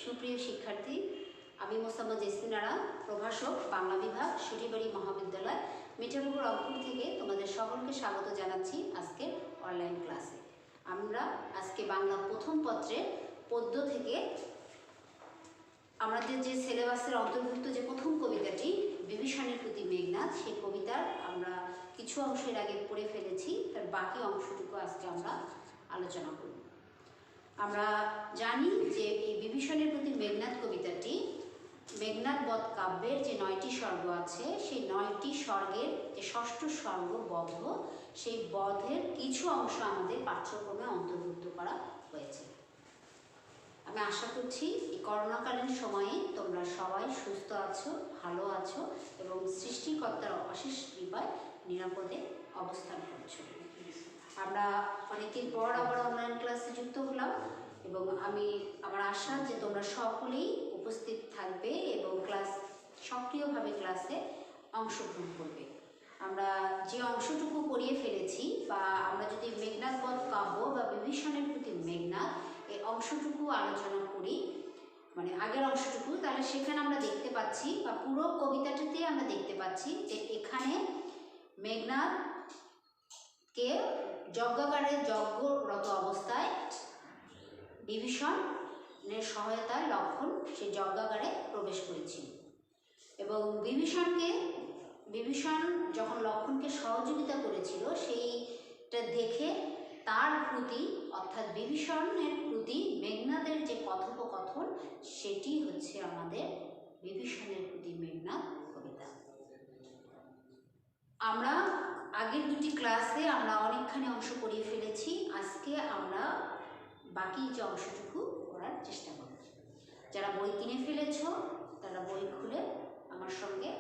সুপ্রিয় শিক্ষার্থী, আমি মোসাম্মদ জেসমিন আরা, প্রভাষক, বাংলা বিভাগ, সরিবাড়ি মহাবিদ্যালয়, মিঠাপুকুর রংপুর থেকে তোমাদের সকলকে স্বাগত জানাচ্ছি আজকের অনলাইন ক্লাসে। আমরা আজকে বাংলা প্রথম পত্রের পদ্য থেকে আমাদের যে সিলেবাসের অন্তর্ভুক্ত যে প্রথম কবিতাটি বিভীষণের প্রতি মেঘনাদ, সেই কবিতার আমরা কিছু অংশের আগে পড়ে ফেলেছি, তার বাকি অংশটুকু আজকে আমরা আলোচনা করব। আমরা জানি যে এই বিভীষণের প্রতি মেঘনাদ কবিতাটি মেঘনাদ বধ কাব্যের যে 9টি স্বর্গ আছে, সেই 9টি স্বর্গের যে ষষ্ঠ স্বর্গ বধ, সেই বধের কিছু অংশ আমাদের পাঠ্যক্রমে অন্তর্ভুক্ত করা হয়েছে। আমি আশা করছি এই করোনাকালীন সময়ে তোমরা সবাই সুস্থ আছো, ভালো আছো এবং সৃষ্টিকর্তার অশেষ কৃপায় নিরাপদে অবস্থান করছো। আমরা অনেকদিন পর আবার অনলাইন ক্লাসে যুক্ত হলাম এবং আমার আশা যে তোমরা সকলেই উপস্থিত থাকবে এবং সক্রিয়ভাবে ক্লাসে অংশগ্রহণ করবে। আমরা যে অংশটুকু পড়িয়ে ফেলেছি, বা আমরা যদি মেঘনাদ বধ কাব্য বা বিভীষণের প্রতি মেঘনাদ এই অংশটুকু আলোচনা করি, মানে আগের অংশটুকু, তাহলে সেখানে আমরা দেখতে পাচ্ছি বা পুরো কবিতাটিতে আমরা দেখতে পাচ্ছি যে এখানে মেঘনাদকে যজ্ঞাগারে যজ্ঞরত অবস্থায় বিভীষণের সহায়তায় লক্ষণ সেই যজ্ঞাগারে প্রবেশ করেছিল এবং বিভীষণ যখন লক্ষণকে সহযোগিতা করেছিল, সেইটা দেখে তার প্রতি অর্থাৎ বিভীষণের প্রতি মেঘনাদের যে কথোপকথন, সেটি হচ্ছে আমাদের বিভীষণের প্রতি মেঘনাদ কবিতা। আমরা আগের দুটি ক্লাসে আমরা অনেকখানি অংশ পড়িয়ে ফেলেছি। আজকে আমরা বাকি যে অংশটুকু করার চেষ্টা করব। যারা বই কিনে ফেলেছ তারা বই খুলে আমার সঙ্গে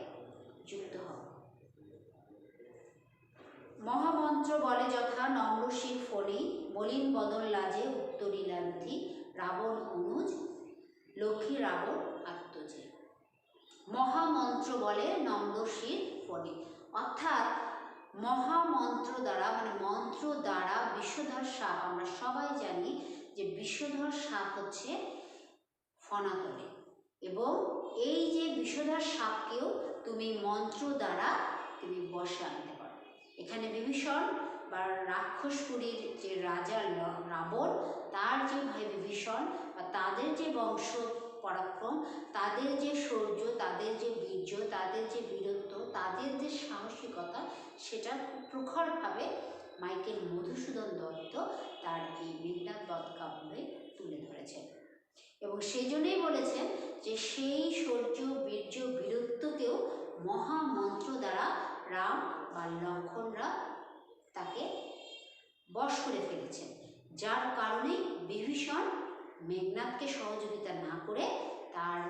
যুক্ত হও। মহামন্ত্র বলে যথা নম্রশির ফণি, মলিন বদন লাজে উত্তরীলান্তি, রাবণ অনুজ লক্ষ্মী রাবণ আত্মজে। মহামন্ত্র বলে নম্রশির ফণি, অর্থাৎ মহামন্ত্র দ্বারা মানে মন্ত্র দ্বারা বিষধর সাপ, আমরা সবাই জানি যে বিষধর সাপ হচ্ছে ফণা তোলে এবং এই যে বিষধর সাপকেও তুমি মন্ত্র দ্বারা তুমি বশে আনতে পারো। এখানে বিভীষণ বা রাক্ষসপুরীর যে রাজা রাবণ, তার যে ভাই বিভীষণ বা তাদের যে বংশ পরাক্রম, তাদের যে শৌর্য, তাদের যে বীর্য, তাদের যে বীরত্ব, তাদের যে সাহসিকতা, সেটা খুব প্রখরভাবে মাইকেল মধুসূদন দত্ত তার এই মেঘনাদ বধ কাব্যে তুলে ধরেছেন এবং সেই জন্যই বলেছেন যে সেই শৌর্য, বীর্য, বীরত্বকেও মহামন্ত্র দ্বারা রাম বা লক্ষণরা তাকে বশ করে ফেলেছেন, যার কারণে বিভীষণ মেঘনাদকে সহযোগিতা না করে তার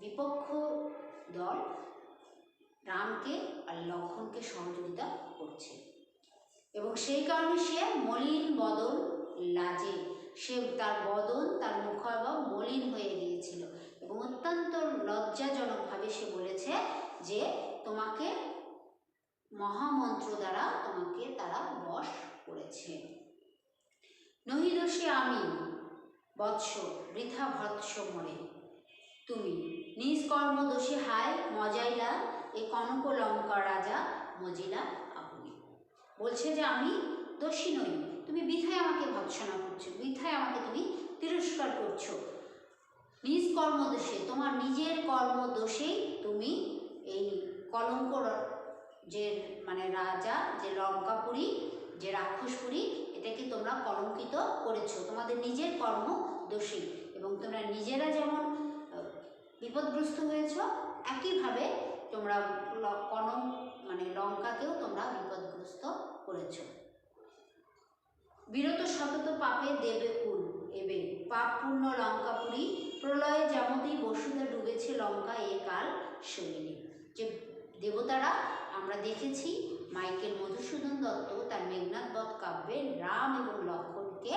বিপক্ষ দল রামকে আর লক্ষণকে সহযোগিতা করছে এবং সেই কারণে সে মলিন বদন লাজে, তার বদন, তার মুখাবয়ব মলিন হয়ে গিয়েছিল এবং অত্যন্ত লজ্জাজনকভাবে সে বলেছে যে তোমাকে মহামন্ত্র দ্বারা তোমাকে তারা বশ করেছে। নহি দোষে আমি বৎস বৃথা ভৎস মরে, তুমি নিজ কর্ম দোষে হায় মজাইলা এ কনক লঙ্কা রাজা মজিলা আপনি। বলছে যে আমি দোষী নই, তুমি বৃথায় আমাকে ভৎসনা করছো, বৃথায় আমাকে তুমি তিরস্কার করছো। নিজ কর্মদোষে, তোমার নিজের কর্মদোষেই তুমি এই কলঙ্ক যে মানে রাজা, যে লঙ্কাপুরী, যে রাক্ষসপুরী, এটাকে তোমরা কলঙ্কিত করেছো তোমাদের নিজের কর্ম দোষী এবং তোমরা নিজেরা যেমন বিপদগ্রস্ত হয়েছ, একইভাবে তোমরা লঙ্কাকেও তোমরা বিপদগ্রস্ত করেছ। বিরত সতত পাপে দেবে কুল এবে, পাপ পূর্ণ লঙ্কাপুরী, প্রলয়ে যেমনই বসুধা ডুবেছে লঙ্কা এ কাল শৈলী। যে দেবতারা আমরা দেখেছি মাইকেল মধুসূদন দত্ত তার মেঘনাদ বধ কাব্যে রাম এবং লক্ষণকে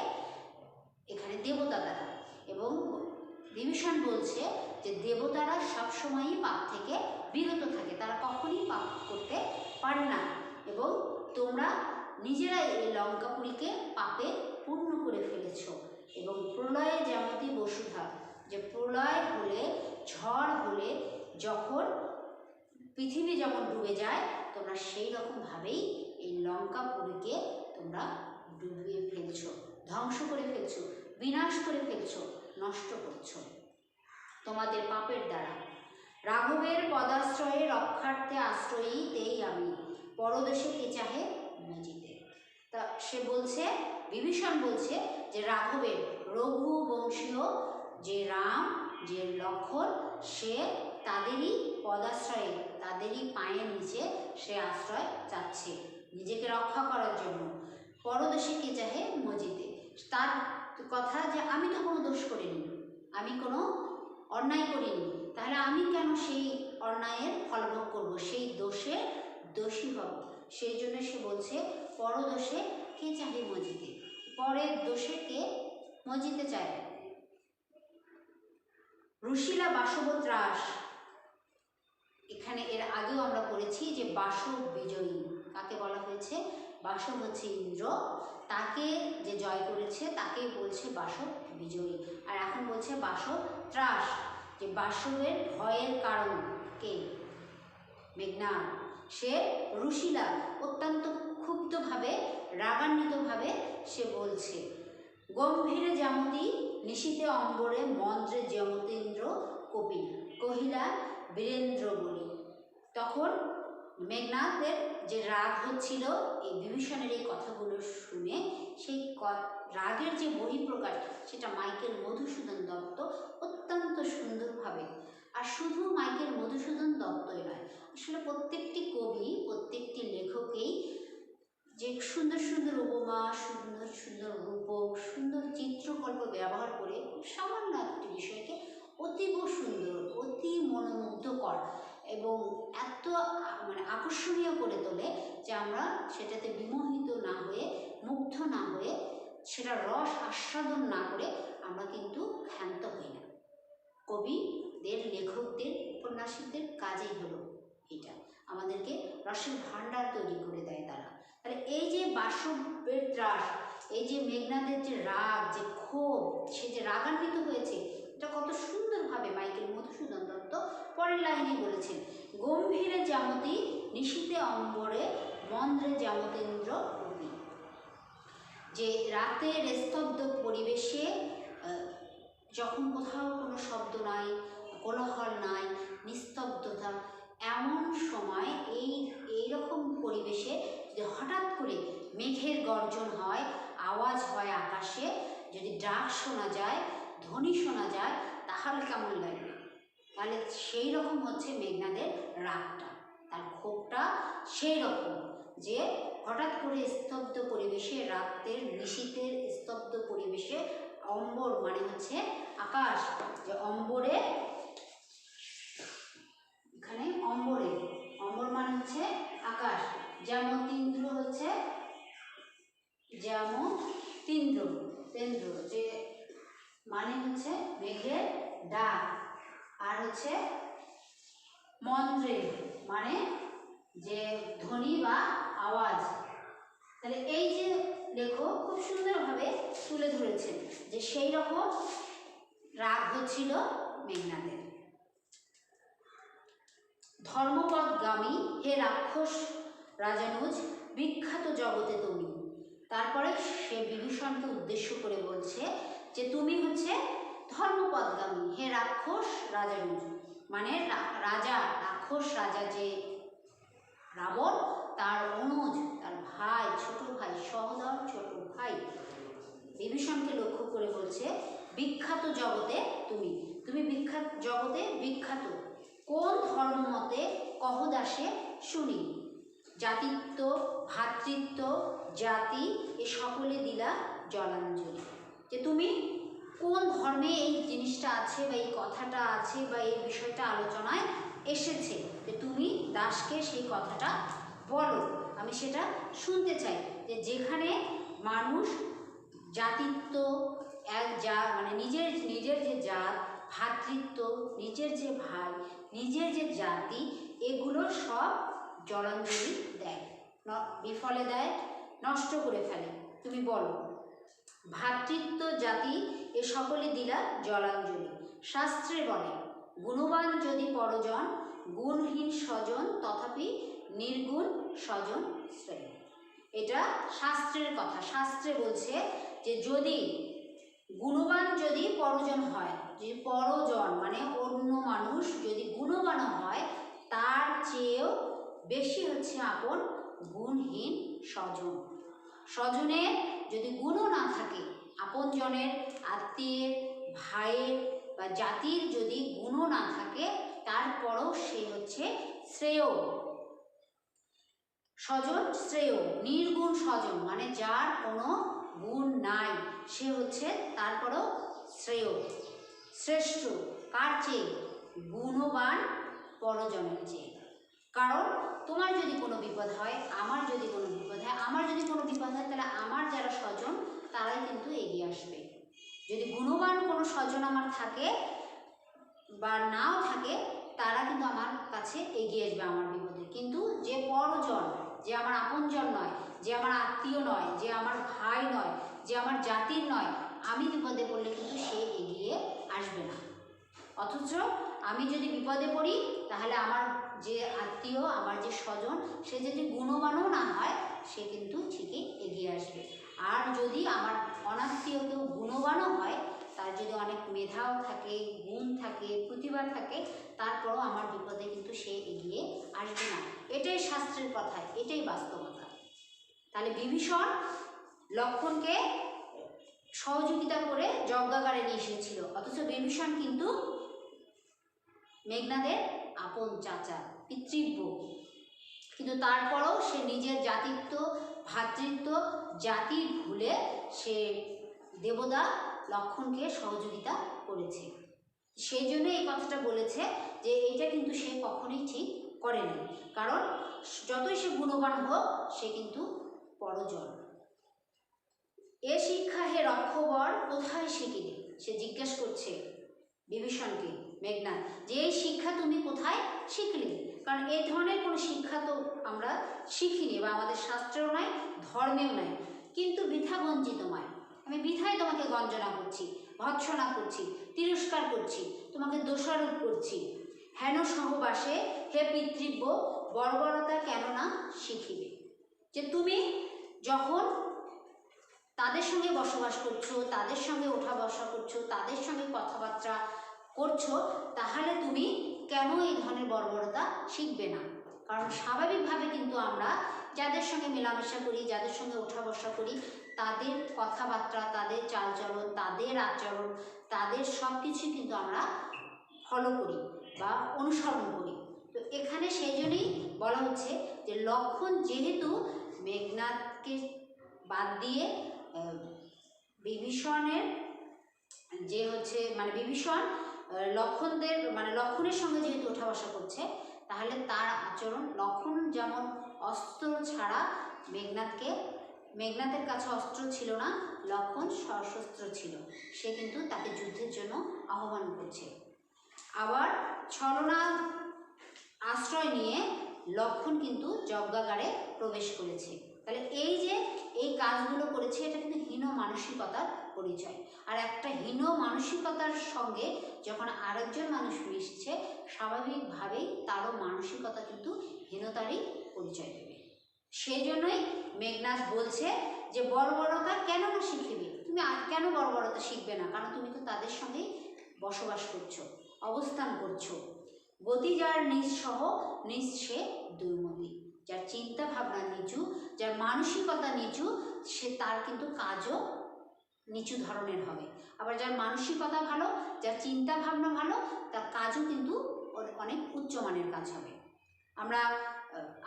এখানে দেবতা দ্বারা, এবং বিভীষণ বলছে যে দেবতারা সবসময়ই পাপ থেকে বিরত থাকে, তারা কখনই পাপ করতে পারে না এবং তোমরা নিজেরা এই লঙ্কাপুরীকে পাপে পূর্ণ করে ফেলেছ এবং প্রলয়ে যেমতি বসুধা, যে প্রলয় হলে, ঝড় হলে যখন পৃথিবী যেমন ডুবে যায়, তোমরা সেই রকমভাবেই এই লঙ্কাপুরীকে তোমরা ডুবিয়ে ফেলছো, ধ্বংস করে ফেলছো, বিনাশ করে ফেলছো, নষ্ট করছো তোমাদের পাপের দ্বারা। রাঘবের পদাশ্রয়ে রক্ষার্থে আশ্রয়ী তেই আমি, পরদেশে কে চাহে মজিতে। তা সে বলছে, বিভীষণ বলছে যে রাঘবের, রঘুবংশীয় যে রাম, যে লক্ষ্মণ, সে তাদেরই পদাশ্রয়ে, তাদেরই পায়ের নিচে সে আশ্রয় চাচ্ছে নিজেকে রক্ষা করার জন্য। পরদেশে কে চাহে মজিতে, তার কথা যে আমি তো কোনো দোষ করিনি, আমি কোনো অন্যায় করিনি, তাহলে আমি কেন সেই অন্যায়ের ফলভোগ করব, সেই দোষে দোষী হব। সেই জন্য সে বলছে পরদোষে কে চাহে মজিতে, পরের দোষে কে মজিতে চায়। রুশিলা বাসব ত্রাস, এখানে এর আগেও আমরা পড়েছি যে বাসব বিজয়ী কাকে বলা হয়েছে, বাসব হচ্ছে ইন্দ্র, তাকে যে জয় করেছে তাকে বলছে বাসব বিজয়ী। আর এখন বলছে বাসব ত্রাস, যে বাসবের ভয়ের কারণ কে, মেঘনাদ। সে রুশিলা, অত্যন্ত ক্ষুব্ধভাবে, রাগান্বিতভাবে সে বলছে, গম্ভীরে যেমতি নিশীতে অম্বরে মন্ত্রে যেমতীন্দ্র কপিল কহিলা বীরেন্দ্র বলি। তখন মেঘনাদের যে রাগ হচ্ছিল এই বিভীষণের এই কথাগুলো শুনে, সেই রাগের যে বহিঃপ্রকাশ সেটা মাইকেল মধুসূদন দত্ত অত্যন্ত সুন্দরভাবে, আর শুধু মাইকেল মধুসূদন দত্তই নয়, আসলে প্রত্যেকটি কবি, প্রত্যেকটি লেখকেই যে সুন্দর সুন্দর উপমা, সুন্দর সুন্দর রূপক, সুন্দর চিত্রকল্প ব্যবহার করে সামান্য একটি বিষয়কে অতীব সুন্দর, অতি মনোমুগ্ধকর এবং এত মানে আকর্ষণীয় করে তোলে যে আমরা সেটাতে বিমোহিত না হয়ে, মুগ্ধ না হয়ে, সেটা রস আস্বাদন না করে আমরা কিন্তু ক্ষান্ত হই না। কবিদের, লেখকদের, উপন্যাসিকদের কাজেই হলো এটা, আমাদেরকে রসের ভাণ্ডার তৈরি করে দেয় তারা। তাহলে এই যে বাসবের ত্রাস, এই যে মেঘনাদের যে রাগ, যে ক্ষোভ, সে যে রাগান্বিত হয়েছে, এটা কত সুন্দরভাবে মাইকেল মধুসূদন দত্ত পরের লাইনে বলেছেন, গম্ভীরে যেমতি নিশীতে অম্বরে মন্দ্রে যেমতেন্দ্র কবি। যে রাতের স্তব্ধ পরিবেশে যখন কোথাও কোনো শব্দ নাই, কোলাহল নাই, নিস্তব্ধতা, এমন সময় এইরকম পরিবেশে যদি হঠাৎ করে মেঘের গর্জন হয়, আওয়াজ হয় আকাশে, যদি ডাক শোনা যায়, ধ্বনি শোনা যায়, তাহলে কেমন লাগবে? তাহলে সেই রকম হচ্ছে মেঘনাদের রাগটা, তার ক্ষোভটা সেই রকম যে হঠাৎ করে স্তব্ধ পরিবেশে, রাতের নিশীতের স্তব্ধ পরিবেশে, অম্বর মানে হচ্ছে আকাশ, যে অম্বরে, এখানে অম্বরে, অম্বর মানে হচ্ছে আকাশ, যেমতীন্দ্র হচ্ছে যেমতীন্দ্র, তেন্দ্র যে মানে হচ্ছে মেঘের ডাক, আর হচ্ছে মন্দ্রে মানে যে ধ্বনি বা আওয়াজ। তাহলে এই যে লেখক খুব সুন্দরভাবে তুলে ধরেছেন যে সেই রকম রাগ হচ্ছিল মেঘনাদের। ধর্মপদগামী হে রাক্ষস রাজানুজ, বিখ্যাত জগতে তুমি। তারপরে সে বিভীষণকে উদ্দেশ্য করে বলছে যে তুমি হচ্ছে ধর্মপদগামী হে রাক্ষস রাজানুজ, মানে রাজা, রাক্ষস রাজা যে রাবণ, তার অনুজ, তার ভাই, ছোট ভাই, সহোদর ছোট ভাই বিভীষণকে লক্ষ্য করে বলছে বিখ্যাত জগতে তুমি, তুমি বিখ্যাত জগতে বিখ্যাত, কোন ধর্মমতে কহদাসে শুনি, জাতিত্ব, ভ্রাতৃত্ব, জাতি এ সকলে দিলা জলাঞ্জলি। যে তুমি কোন ধর্মে এই জিনিসটা আছে বা এই কথাটা আছে বা এই বিষয়টা আলোচনায় এসেছে, যে তুমি দাসকে সেই কথাটা বলো, আমি সেটা শুনতে চাই। যে যেখানে মানুষ জাতিত্ব, মানে নিজের নিজের যে জাত, ভ্রাতৃত্ব, নিজের যে ভাই, নিজের যে জাতি, এগুলো সব জলাঞ্জলি দেয়, বিফলে দেয়, নষ্ট করে ফেলে, তুমি বলো। ভ্রাতৃত্ব, জাতি এ সকলে দিলা জলাঞ্জলি, শাস্ত্রে বলে গুণবান যদি পরজন, গুণহীন স্বজন তথাপি নির্গুণ স্বজন শ্রেয়। এটা শাস্ত্রের কথা। শাস্ত্রে বলছে যে যদি গুণবান যদি পরজন হয়, যে পরজন মানে অন্য মানুষ যদি গুণবান হয়, তার চেয়েও বেশি হচ্ছে আপন গুণহীন স্বজন। স্বজনের যদি গুণও না থাকে, আপনজনের, আত্মীয়ের, ভাইয়ের বা জাতির যদি গুণও না থাকে, তারপরও সে হচ্ছে শ্রেয়। স্বজন শ্রেয়, নির্গুণ স্বজন মানে যার কোনো গুণ নাই, সে হচ্ছে তারপরও শ্রেয়, শ্রেষ্ঠ। কার চেয়ে? গুণবান পরজনের চেয়ে। কারণ তোমার যদি কোনো বিপদ হয়, আমার যদি কোনো বিপদ হয়, তাহলে আমার যারা স্বজন তারাই কিন্তু এগিয়ে আসবে। যদি গুণবান কোনো স্বজন আমার থাকে বা নাও থাকে, তারা কিন্তু আমার কাছে এগিয়ে আসবে আমার বিপদে। কিন্তু যে পরজন, যে আমার আপনজন নয়, যে আমার আত্মীয় নয়, যে আমার ভাই নয়, যে আমার জাতির নয়, আমি বিপদে পড়লে কিন্তু সে এগিয়ে আসবে না। অথচ আমি যদি বিপদে পড়ি, তাহলে আমার যে আত্মীয়, আমার যে স্বজন, সে যদি গুণবানও না হয়, সে কিন্তু ঠিকই এগিয়ে আসবে। আর যদি আমার অনাত্মীয় কেউ গুণবানও হয়, তার যদি অনেক মেধাও থাকে, গুণ থাকে, প্রতিভা থাকে, তারপরও আমার বিপদে কিন্তু সে এগিয়ে আসবে না। এটাই শাস্ত্রের কথা, এটাই বাস্তবতা। তাহলে বিভীষণ লক্ষ্মণকে সহযোগিতা করে যজ্ঞাগারে নিয়ে এসেছিল, অথচ বিভীষণ কিন্তু মেঘনাদের আপন চাচা, পিতৃব্য। কিন্তু তারপরও সে নিজের জাতিত্ব, ভ্রাতৃত্ব, জাতি ভুলে সে দেবতা লক্ষ্মণকে সহযোগিতা করেছে। সেই জন্য এই কথাটা বলেছে যে এইটা কিন্তু সে কখনোই ঠিক করেনি। কারণ যতই সে গুণবান হোক, সে কিন্তু পরজন। এ শিক্ষা হে রক্ষবর কোথায় শিখিলে? সে জিজ্ঞেস করছে বিভীষণকে, মেঘনাদ, যে এই শিক্ষা তুমি কোথায় শিখলে? কারণ এই ধরনের কোনো শিক্ষা তো আমরা শিখিনি, বা আমাদের শাস্ত্রেও নাই, ধর্মেও নাই। কিন্তু বৃথা বঞ্চিতময়, আমি বৃথাই তোমাকে গঞ্জনা করছি, ভৎসনা করছি, তিরস্কার করছি, তোমাকে দোষারোপ করছি। হেন সহবাসে হে পিতৃব্য বর্বরতা কেন না শিখিবে? যে তুমি যখন তাদের সঙ্গে বসবাস করছো, তাদের সঙ্গে ওঠা বসা করছো, তাদের সঙ্গে কথাবার্তা করছো, তাহলে তুমি কেন এই ধরনের বর্বরতা শিখবে না? কারণ স্বাভাবিকভাবে কিন্তু আমরা যাদের সঙ্গে মেলামেশা করি, যাদের সঙ্গে ওঠা বসা করি, তাদের কথাবার্তা, তাদের চালচলন, তাদের আচরণ, তাদের সব কিছুই কিন্তু আমরা ফলো করি বা অনুসরণ করি। তো এখানে সেই জন্যই বলা হচ্ছে যে লক্ষ্মণ যেহেতু মেঘনাদকে বাদ দিয়ে বিভীষণের যে হচ্ছে মানে বিভীষণ লক্ষ্মণের সঙ্গে যেহেতু ওঠা বসা করছে, তাহলে তার আচরণ, লক্ষ্মণ যেমন অস্ত্র ছাড়া মেঘনাদের কাছে অস্ত্র ছিল না, লক্ষ্মণ সশস্ত্র ছিল, সে কিন্তু তাকে যুদ্ধের জন্য আহ্বান করছে। আবার ছলনা আশ্রয় নিয়ে লক্ষ্মণ কিন্তু যজ্ঞাগারে প্রবেশ করেছে। তাহলে এই যে এই কাজগুলো করেছে, এটা কিন্তু হীন মানসিকতার পরিচয়। আর একটা হীন মানসিকতার সঙ্গে যখন আরেকজন মানুষ মিশছে, স্বাভাবিকভাবেই তারও মানসিকতা কিন্তু হীনতারই পরিচয় দেবে। সেই জন্যই মেঘনাদ বলছে যে বর্বরতা কেন না শিখিবে? তুমি কেন বর্বরতা শিখবে না? কারণ তুমি তো তাদের সঙ্গেই বসবাস করছো, অবস্থান করছো। গতি যার নিঃসহ নিঃসে দুর্মতি, যার চিন্তা ভাবনা নিচু, যার মানসিকতা নিচু, সে তার কিন্তু কাজও নিচু ধরনের হবে। আবার যার মানসিকতা ভালো, যার চিন্তা ভাবনা ভালো, তার কাজও কিন্তু অনেক উচ্চমানের কাজ হবে। আমরা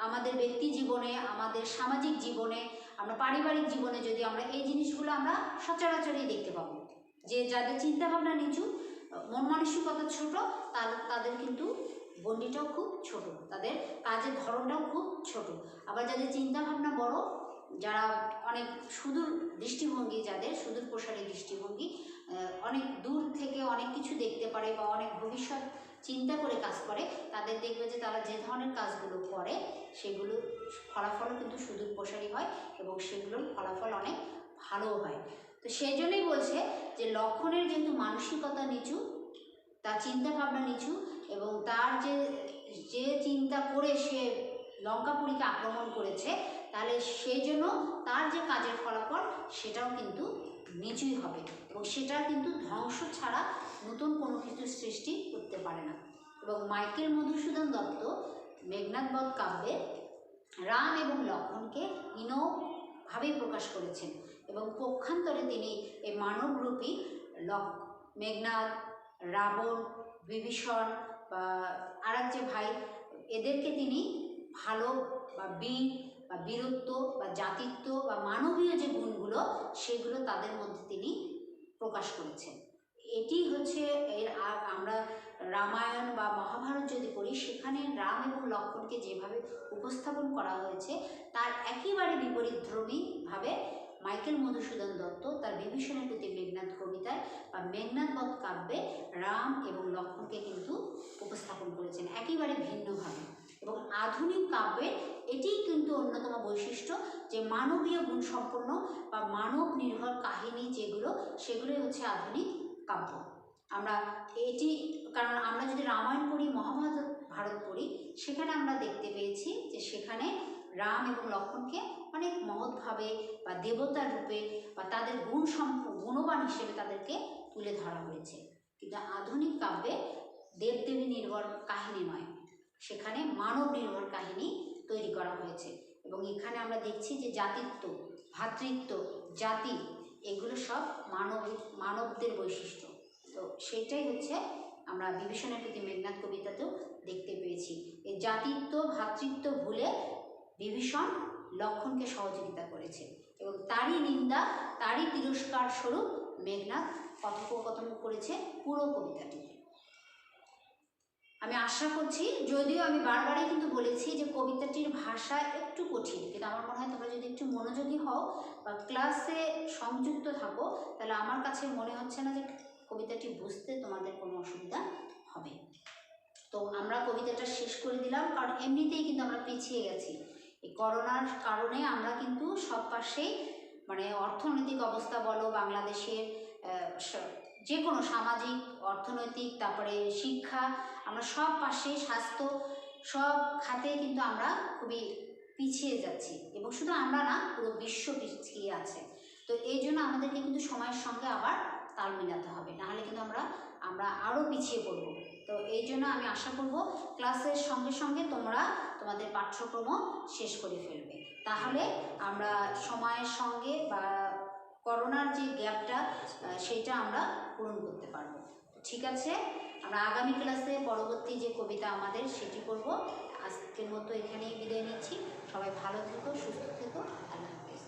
আমাদের ব্যক্তি জীবনে, আমাদের সামাজিক জীবনে, আমরা পারিবারিক জীবনে যদি আমরা এই জিনিসগুলো আমরা সচরাচরই দেখতে পাবো, যে যাদের চিন্তা ভাবনা নিচু, মন মানসিকতা ছোট, তাদের কিন্তু গণ্ডিটাও খুব ছোট, তাদের কাজের ধরনটাও খুব ছোট। আবার যাদের চিন্তা ভাবনা বড়, যারা অনেক সুদূর দৃষ্টিভঙ্গি, যাদের সুদূর প্রসারী দৃষ্টিভঙ্গি, অনেক দূর থেকে অনেক কিছু দেখতে পারে বা অনেক ভবিষ্যৎ চিন্তা করে কাজ করে, তাদের দেখবে যে তারা যে ধরনের কাজগুলো করে সেগুলো ফলাফল কিন্তু সুদূর প্রসারী হয় এবং সেগুলোর ফলাফল অনেক ভালোও হয়। তো সেই জন্যই বলছে যে লক্ষ্মণের যেহেতু মানসিকতা নিচু, তার চিন্তা ভাবনা নিচু, এবং তার যে যে চিন্তা করে সে লঙ্কাপুরীকে আক্রমণ করেছে, তাহলে সেই জন্য তার যে কাজের ফলাফল সেটাও কিন্তু নিচুই হবে, এবং সেটা কিন্তু ধ্বংস ছাড়া নতুন কোনো কিছু সৃষ্টি করতে পারে না। এবং মাইকেল মধুসূদন দত্ত মেঘনাদ বধ কাব্যে রাম এবং লক্ষ্মণকে হীনভাবেই প্রকাশ করেছেন, এবং পক্ষান্তরে তিনি এই মানবরূপী মেঘনাদ, রাবণ, বিভীষণ বা আরেক যে ভাই, এদেরকে তিনি ভালো বা বীর বা বীরত্ব বা জাতিত্ব বা মানবীয় যে গুণগুলো সেগুলো তাদের মধ্যে তিনি প্রকাশ করেছেন। এটি হচ্ছে আমরা রামায়ণ বা মহাভারত যদি পড়ি, সেখানে রাম এবং লক্ষ্মণকে যেভাবে উপস্থাপন করা হয়েছে তার একেবারে বিপরীতধর্মীভাবে মাইকেল মধুসূদন দত্ত তার বিভীষণের প্রতি মেঘনাদ কবিতায় বা মেঘনাদ বধ কাব্যে রাম এবং লক্ষ্মণকে কিন্তু উপস্থাপন করেছেন একেবারে ভিন্নভাবে। এবং আধুনিক কাব্যে এটিই কিন্তু অন্যতম বৈশিষ্ট্য, যে মানবীয় গুণসম্পন্ন বা মানব নির্ভর কাহিনী যেগুলো, সেগুলোই হচ্ছে আধুনিক কাব্য। আমরা এটি, কারণ আমরা যদি রামায়ণ পড়ি, মহাভারত পড়ি, সেখানে আমরা দেখতে পেয়েছি যে সেখানে রাম এবং লক্ষ্মণকে অনেক মহৎভাবে বা দেবতার রূপে বা তাদের গুণবান হিসেবে তাদেরকে তুলে ধরা হয়েছে। কিন্তু আধুনিক কাব্যে দেবদেবী নির্ভর কাহিনী নয়, সেখানে মানব নির্ভর কাহিনী তৈরি করা হয়েছে। এবং এখানে আমরা দেখছি যে জাতিত্ব, ভ্রাতৃত্ব, জাতি, এগুলো সব মানবদের বৈশিষ্ট্য। তো সেইটাই হচ্ছে আমরা বিভীষণের প্রতি মেঘনাদ কবিতাতেও দেখতে পেয়েছি। এই জাতিত্ব, ভ্রাতৃত্ব ভুলে বিভীষণ লক্ষ্মণকে সহযোগিতা করেছে, এবং তারই নিন্দা, তারই তিরস্কার স্বরূপ মেঘনাদ কথোপকথন করেছে পুরো কবিতাটিতে। আমি আশা করছি, যদিও আমি বারবারই কিন্তু বলেছি যে কবিতাটির ভাষা একটু কঠিন, কিন্তু আমার মনে হয় তোমরা যদি একটু মনোযোগী হও বা ক্লাসে সংযুক্ত থাকো, তাহলে আমার কাছে মনে হচ্ছে না যে কবিতাটি বুঝতে তোমাদের কোনো অসুবিধা হবে। তো আমরা কবিতাটা শেষ করে দিলাম, কারণ এমনিতেই কিন্তু আমরা পিছিয়ে গেছি। এই করোনার কারণে আমরা কিন্তু সব পাশেই, মানে অর্থনৈতিক অবস্থা বলো, বাংলাদেশের যে কোনো সামাজিক, অর্থনৈতিক, তারপরে শিক্ষা, আমরা সব পাশে, স্বাস্থ্য, সব খাতে কিন্তু আমরা খুবই পিছিয়ে যাচ্ছি, এবং শুধু আমরা না, পুরো বিশ্ব পিছিয়ে আছে। তো এই জন্য আমাদেরকে কিন্তু সময়ের সঙ্গে আবার তাল মিলাতে হবে, নাহলে কিন্তু আমরা আরও পিছিয়ে পড়ব। তো এই জন্য আমি আশা করব ক্লাসের সঙ্গে সঙ্গে তোমরা তোমাদের পাঠ্যক্রমও শেষ করে ফেলবে, তাহলে আমরা সময়ের সঙ্গে বা করোনার যে গ্যাপটা সেইটা আমরা পূরণ করতে পারবো। ঠিক আছে, আমরা আগামী ক্লাসে পরবর্তী যে কবিতা আমাদের সেটি করব। আজকের মতো এখানেই বিদায় নিচ্ছি। সবাই ভালো থেকো, সুস্থ থেকো, আল্লাহ হাফেজ।